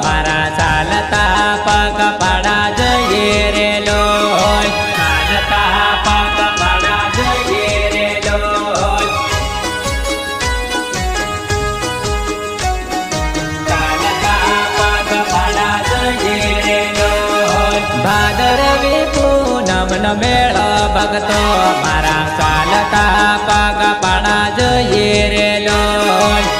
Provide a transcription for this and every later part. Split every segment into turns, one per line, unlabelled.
मारा चालता पग पाड़ा जये रे लोल चालता पग पाड़ा जये रे लोल चालता पग पाड़ा जये रे लोल भादरवी पूनम न मेळ भगतो मारा चालता पग पाड़ा जये रे लोल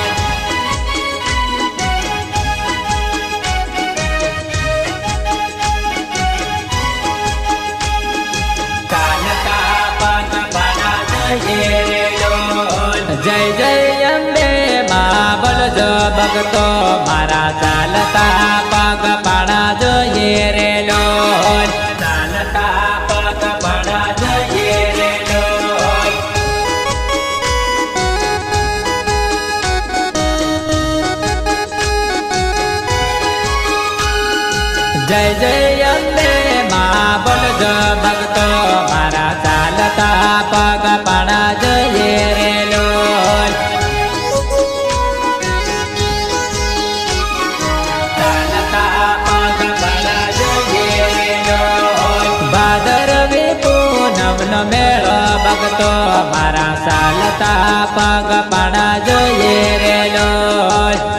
जय जय अम्बे मां बोलजो भगतो मारा चालता पग पाड़ा जये रे लोल चालता पग पाड़ा जये रे लोल जय जय अम्बे मां बोलजो भगतो मारा चालता पग पाड़ा जये रे लोल चालता पग पाड़ा जये रे लोल भादरवी पूनम न मेळ भगतो मारा चालता पग पाड़ा जये रे लोल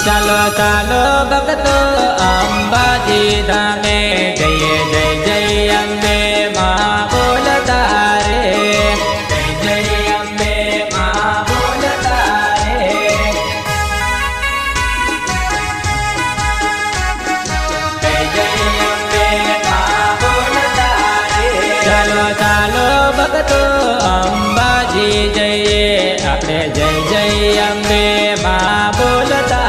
चालो चालो भगतो अंबाजी धामे जय जय जय अम्बे मां बोलता रे जय जय अम्बे मां बोलता रे जय जय अम्बे मां बोलता रे चालो चालो भगतो अंबाजी जय अपने जय जय अम्बे मां बोलता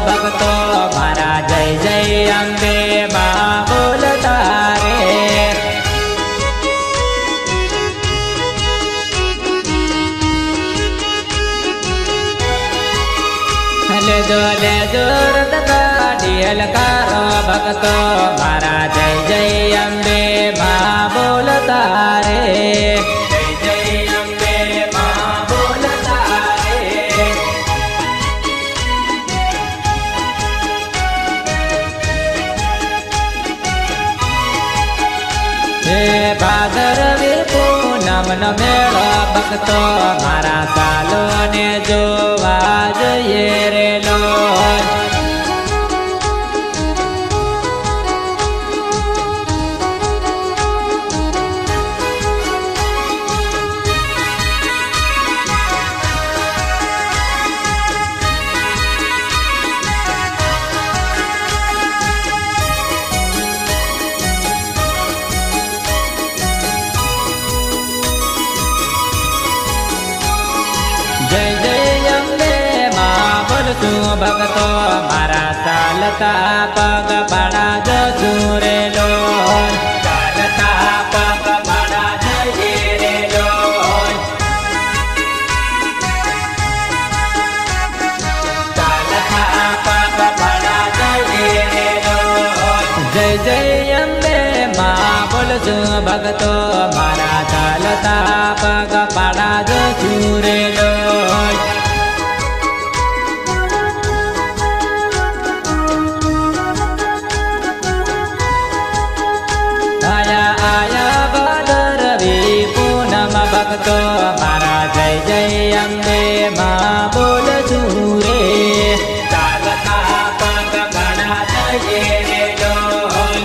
भगतो मारा जय जय अम्बे मां बोलता रे ले जोर गाड़ियल कारो भगतो मारा जय जय अम्बे मां बोलता रे जय जय अम्बे मां बोलता रे भादरवी पूनम न मेळ भगतो मारा चालो ने जोवा जये रे लोल जय जय अम्बे मां बोलतू भगतो मारा चालता पग पाड़ा जजू रे लोल चालता पग पाड़ा जये रे लोल चालता पग पाड़ा जये रे लोल जय जय अम्बे मां बोलतू भगतो मारा चालता पग पाड़ा जजू रे लोल आया आया भादरवी पूनम भगतो मारा जय जय अम्बे मां बोलजू रे चालता पग पाड़ा जये रे लोल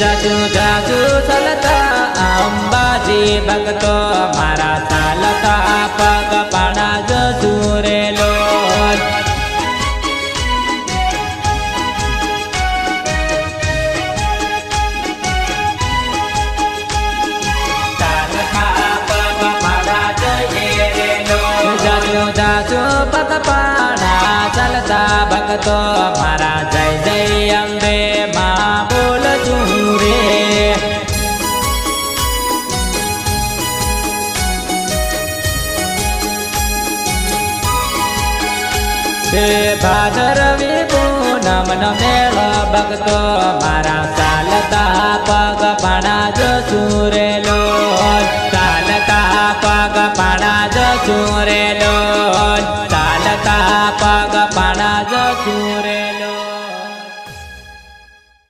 जाजू जाजू चलता अंबाजी भगतो मारा चालता पग पाड़ा जजू પગપાળા ચાલતા ભક્તો મારા જય જય અંબે માં બોલ છું રે. હે ભાદરવી પૂનમનો મેળો ભક્તો મારા ચાલતા પગપાળા જશું રે લોલ. ચાલતા પગપાળા જશું રે લોલ.